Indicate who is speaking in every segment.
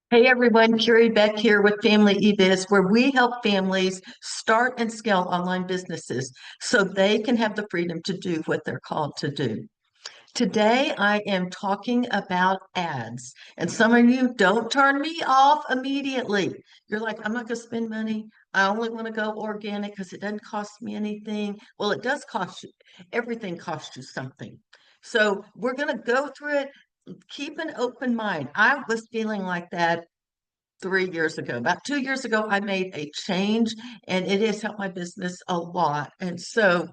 Speaker 1: Hey everyone, Carrie Beck here with Family eBiz, where we help families start and scale online businesses so they can have the freedom to do what they're called to do. Today, I am talking about ads. And some of you don't turn me off immediately. You're like, I'm not going to spend money. I only want to go organic because it doesn't cost me anything. Well, it does cost you. Everything costs you something. So we're going to go through it. Keep an open mind. I was feeling like that 3 years ago. About 2 years ago, I made a change and it has helped my business a lot. And so,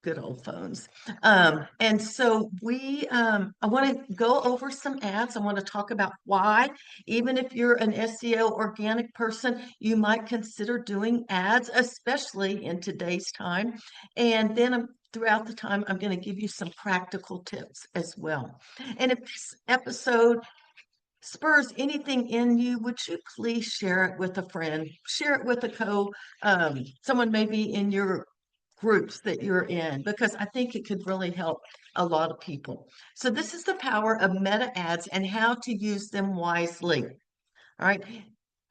Speaker 1: good old phones. I want to go over some ads. I want to talk about why, even if you're an SEO organic person, you might consider doing ads, especially in today's time. And then throughout the time, I'm going to give you some practical tips as well. And if this episode spurs anything in you, would you please share it with a friend? Share it with someone maybe in your groups that you're in, because I think it could really help a lot of people. So this is the power of meta ads and how to use them wisely. All right.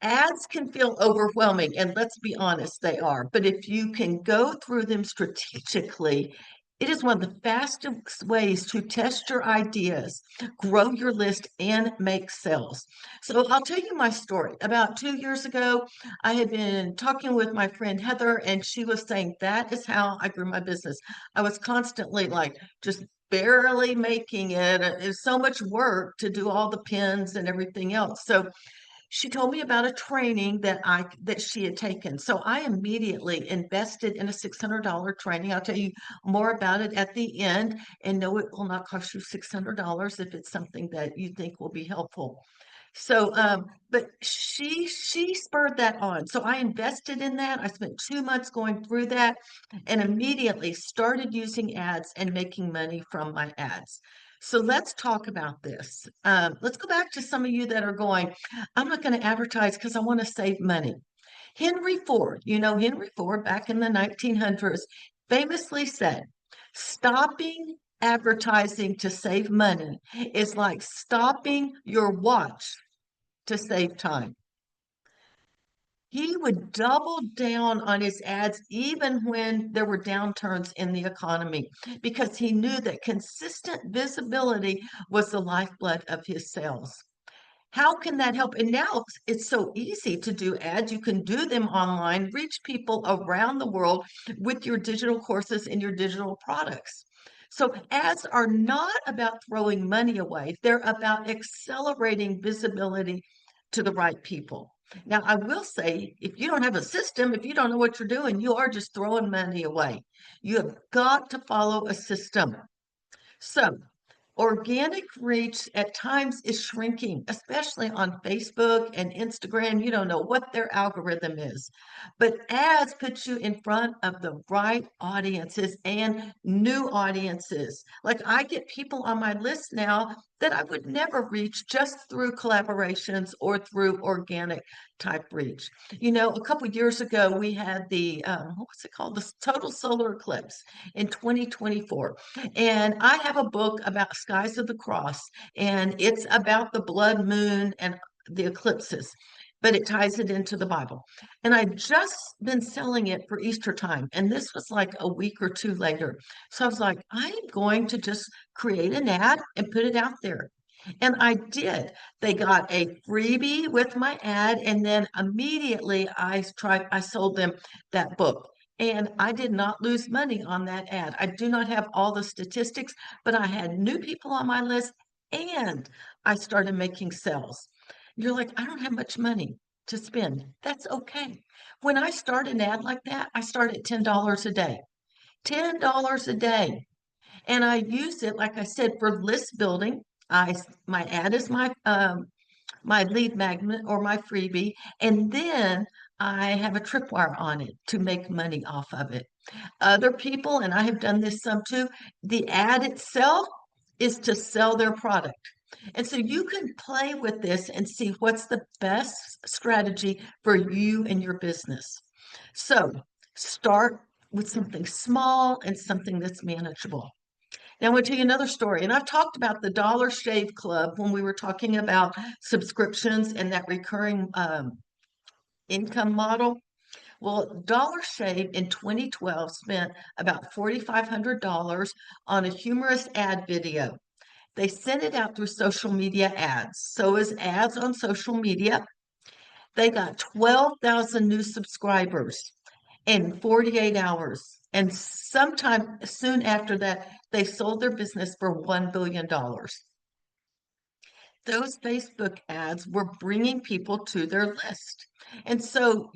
Speaker 1: Ads can feel overwhelming, and let's be honest, they are. But if you can go through them strategically, it is one of the fastest ways to test your ideas, grow your list, and make sales. So I'll tell you my story. About 2 years ago, I had been talking with my friend Heather, and she was saying that is how I grew my business. I was constantly like just barely making it. It's so much work to do all the pins and everything else. So she told me about a training that she had taken. So I immediately invested in a $600 training. I'll tell you more about it at the end. And no, it will not cost you $600 if it's something that you think will be helpful. But she spurred that on. So I invested in that. I spent 2 months going through that and immediately started using ads and making money from my ads. So let's talk about this. Let's go back to some of you that are going, I'm not going to advertise because I want to save money. Henry Ford, Henry Ford back in the 1900s famously said, stopping advertising to save money is like stopping your watch to save time. He would double down on his ads even when there were downturns in the economy because he knew that consistent visibility was the lifeblood of his sales. How can that help? And now it's so easy to do ads. You can do them online, reach people around the world with your digital courses and your digital products. So ads are not about throwing money away. They're about accelerating visibility to the right people. Now, I will say, if you don't have a system, if you don't know what you're doing, you are just throwing money away. You have got to follow a system. So organic reach at times is shrinking, especially on Facebook and Instagram. You don't know what their algorithm is, but ads put you in front of the right audiences and new audiences. Like I get people on my list now that I would never reach just through collaborations or through organic type reach. A couple years ago, we had what was it called? The total solar eclipse in 2024. And I have a book about skies of the cross, and it's about the blood moon and the eclipses, but it ties it into the Bible. And I'd just been selling it for Easter time, and this was like a week or two later. So I was like, I'm going to just create an ad and put it out there. And I did. They got a freebie with my ad, and then immediately I sold them that book. And I did not lose money on that ad. I do not have all the statistics, but I had new people on my list and I started making sales. You're like, I don't have much money to spend. That's okay. When I start an ad like that, I start at $10 a day. $10 a day. And I use it, like I said, for list building. My ad is my lead magnet or my freebie, and then I have a tripwire on it to make money off of it. Other people, and I have done this some too, the ad itself is to sell their product. And so you can play with this and see what's the best strategy for you and your business. So start with something small and something that's manageable. Now, I'm going to tell you another story. And I've talked about the Dollar Shave Club when we were talking about subscriptions and that recurring income model. Well, Dollar Shave in 2012 spent about $4,500 on a humorous ad video. They sent it out through social media ads. So, as ads on social media, they got 12,000 new subscribers in 48 hours. And sometime soon after that, they sold their business for $1 billion. Those Facebook ads were bringing people to their list. And so,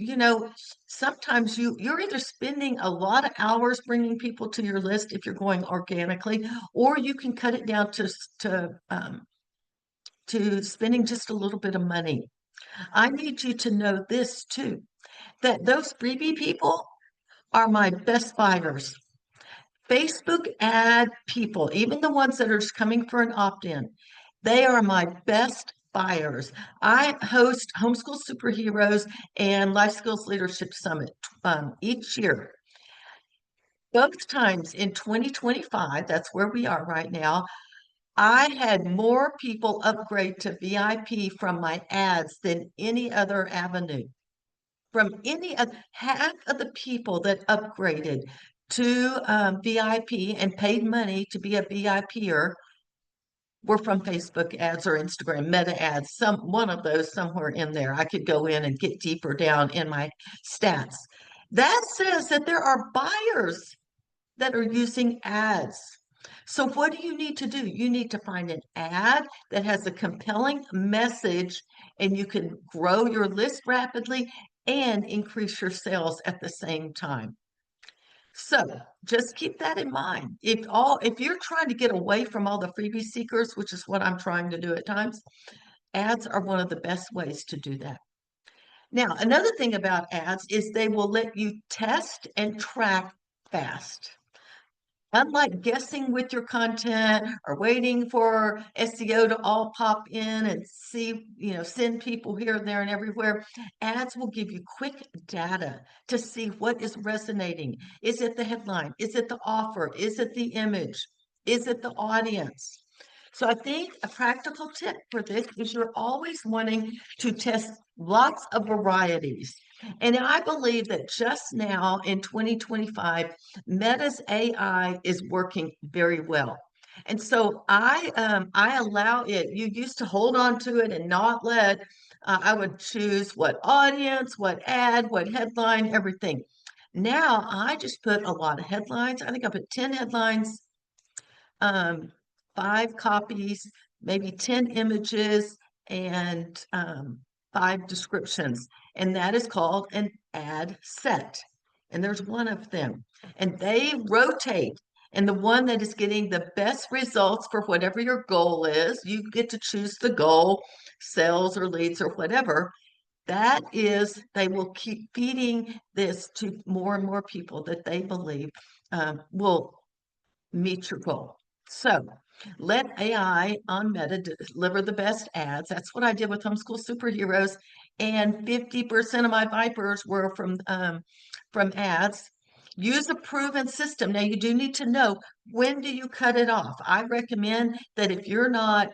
Speaker 1: sometimes you're either spending a lot of hours bringing people to your list if you're going organically, or you can cut it down to spending just a little bit of money. I need you to know this too, that those freebie people are my best buyers. Facebook ad people, even the ones that are just coming for an opt-in, they are my best buyers. I host Homeschool Superheroes and Life Skills Leadership Summit each year. Both times in 2025, that's where we are right now, I had more people upgrade to VIP from my ads than any other avenue. From any of half of the people that upgraded to VIP and paid money to be a VIPer were from Facebook ads or Instagram Meta ads, one of those somewhere in there. I could go in and get deeper down in my stats. That says that there are buyers that are using ads. So what do you need to do? You need to find an ad that has a compelling message, and you can grow your list rapidly and increase your sales at the same time. So just keep that in mind. If you're trying to get away from all the freebie seekers, which is what I'm trying to do at times, ads are one of the best ways to do that. Now, another thing about ads is they will let you test and track fast. Unlike guessing with your content or waiting for SEO to all pop in and send people here, there, and everywhere, ads will give you quick data to see what is resonating. Is it the headline? Is it the offer? Is it the image? Is it the audience? So I think a practical tip for this is you're always wanting to test lots of varieties. And I believe that just now in 2025, Meta's AI is working very well. And so I allow it. You used to hold on to it and not let. I would choose what audience, what ad, what headline, everything. Now I just put a lot of headlines. I think I put 10 headlines, um, 5 copies, maybe 10 images, and 5 descriptions. And that is called an ad set. And there's one of them. And they rotate. And the one that is getting the best results for whatever your goal is, you get to choose the goal, sales or leads or whatever. That is, they will keep feeding this to more and more people that they believe will meet your goal. So let AI on Meta deliver the best ads. That's what I did with Homeschool Superheroes. And 50% of my Vipers were from ads. Use a proven system. Now you do need to know, when do you cut it off? I recommend that if you're not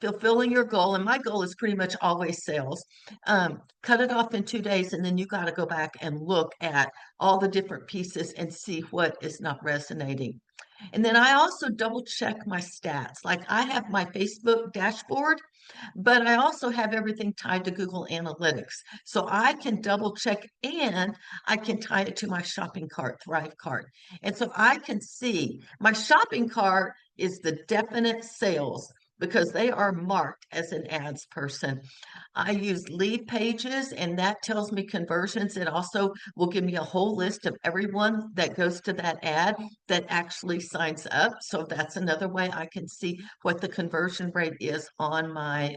Speaker 1: fulfilling your goal, and my goal is pretty much always sales, cut it off in 2 days, and then you got to go back and look at all the different pieces and see what is not resonating. And then I also double check my stats. Like I have my Facebook dashboard, but I also have everything tied to Google Analytics. So I can double check, and I can tie it to my shopping cart, Thrive cart. And so I can see my shopping cart is the definite sales because they are marked as an ads person. I use lead pages, and that tells me conversions. It also will give me a whole list of everyone that goes to that ad that actually signs up. So that's another way I can see what the conversion rate is on my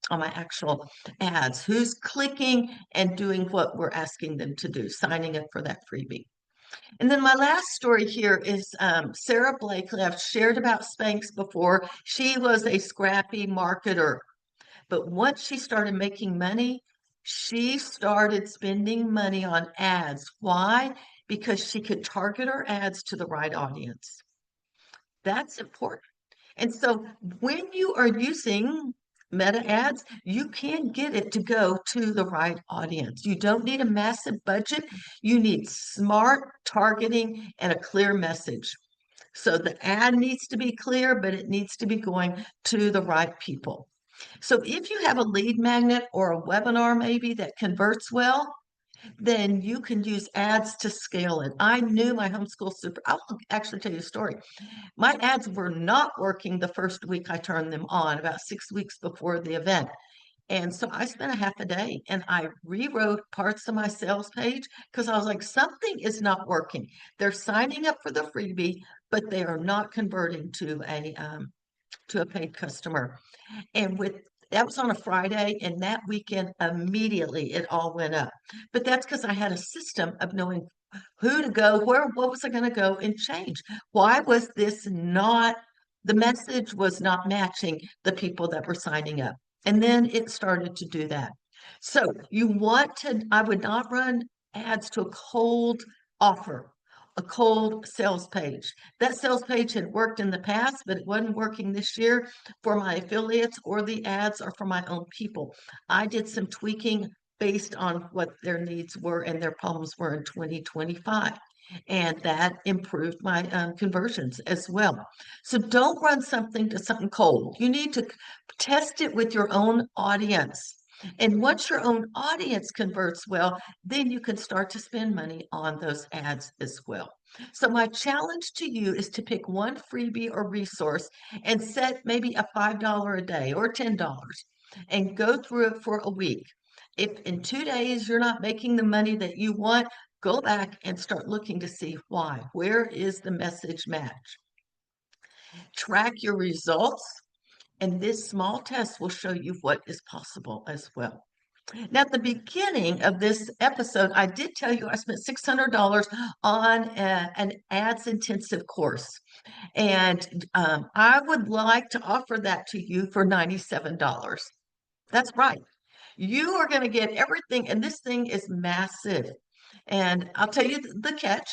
Speaker 1: actual ads. Who's clicking and doing what we're asking them to do, signing up for that freebie. And then my last story here is Sarah Blakely. I've shared about Spanx before. She was a scrappy marketer, but once she started making money, she started spending money on ads. Why? Because she could target her ads to the right audience. That's important. And so when you are using meta ads, you can get it to go to the right audience. You don't need a massive budget. You need smart targeting and a clear message. So the ad needs to be clear, but it needs to be going to the right people. So if you have a lead magnet or a webinar maybe that converts well, then you can use ads to scale it. I knew my homeschool super, I'll actually tell you a story. My ads were not working the first week I turned them on, about 6 weeks before the event. And so I spent a half a day and I rewrote parts of my sales page because I was like, something is not working. They're signing up for the freebie, but they are not converting to a paid customer. And with that was on a Friday, and that weekend immediately it all went up. But that's because I had a system of knowing who to go, where, what was I going to go and change? Why was this not, the message was not matching the people that were signing up? And then it started to do that. So you want to, I would not run ads to a cold offer, a cold sales page. That sales page had worked in the past, but it wasn't working this year for my affiliates or the ads or for my own people. I did some tweaking based on what their needs were and their problems were in 2025. And that improved my conversions as well. So don't run something to something cold. You need to test it with your own audience. And once your own audience converts well, then you can start to spend money on those ads as well. So my challenge to you is to pick one freebie or resource and set maybe a $5 a day or $10 and go through it for a week. If in 2 days you're not making the money that you want, go back and start looking to see why. Where is the message match? Track your results, and this small test will show you what is possible as well. Now, at the beginning of this episode, I did tell you I spent $600 on an ads intensive course. And I would like to offer that to you for $97. That's right. You are going to get everything, and this thing is massive. And I'll tell you the catch.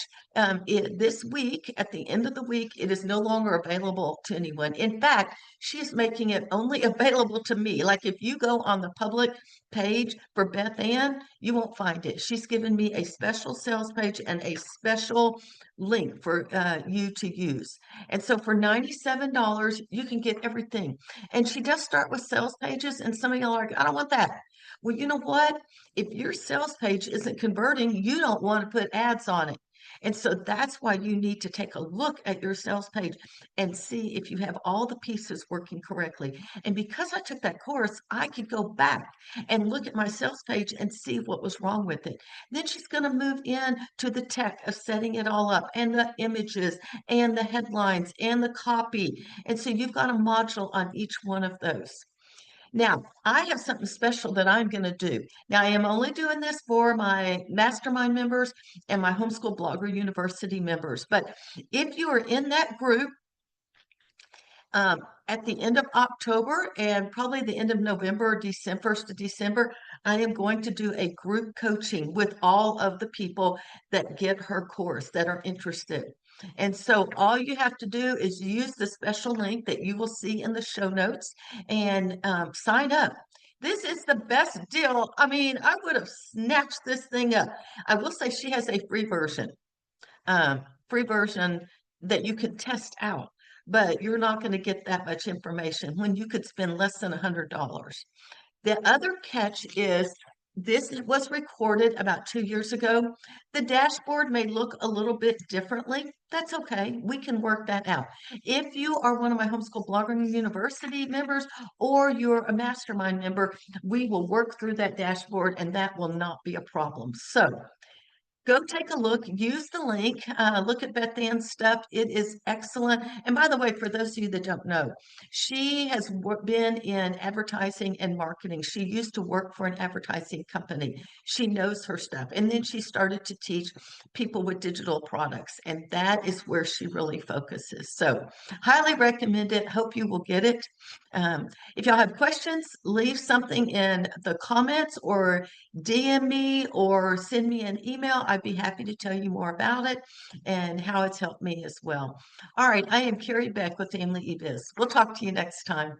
Speaker 1: This week, at the end of the week, it is no longer available to anyone. In fact, she is making it only available to me. Like if you go on the public page for Beth Ann, you won't find it. She's given me a special sales page and a special link for you to use. And so for $97, you can get everything. And she does start with sales pages, and some of y'all are like, I don't want that. Well, you know what? If your sales page isn't converting, you don't want to put ads on it. And so that's why you need to take a look at your sales page and see if you have all the pieces working correctly. And because I took that course, I could go back and look at my sales page and see what was wrong with it. Then she's going to move in to the tech of setting it all up and the images and the headlines and the copy. And so you've got a module on each one of those. Now, I have something special that I'm going to do. Now, I am only doing this for my Mastermind members and my Homeschool Blogger University members. But if you are in that group, at the end of October and probably the end of November, December, 1st of December, I am going to do a group coaching with all of the people that get her course that are interested. And so all you have to do is use the special link that you will see in the show notes and sign up. This is the best deal. I mean, I would have snatched this thing up. I will say she has a um, free version that you can test out, but you're not going to get that much information when you could spend less than $100. The other catch is this was recorded about 2 years ago. The dashboard may look a little bit differently. That's okay. We can work that out. If you are one of my Homeschool Blogging University members or you're a Mastermind member, we will work through that dashboard and that will not be a problem. So go take a look, use the link, look at Beth Ann's stuff. It is excellent. And by the way, for those of you that don't know, she has been in advertising and marketing. She used to work for an advertising company. She knows her stuff. And then she started to teach people with digital products. And that is where she really focuses. So highly recommend it. Hope you will get it. If y'all have questions, leave something in the comments or DM me or send me an email. I'd be happy to tell you more about it and how it's helped me as well. All right, I am Carrie Beck with Family eBiz. We'll talk to you next time.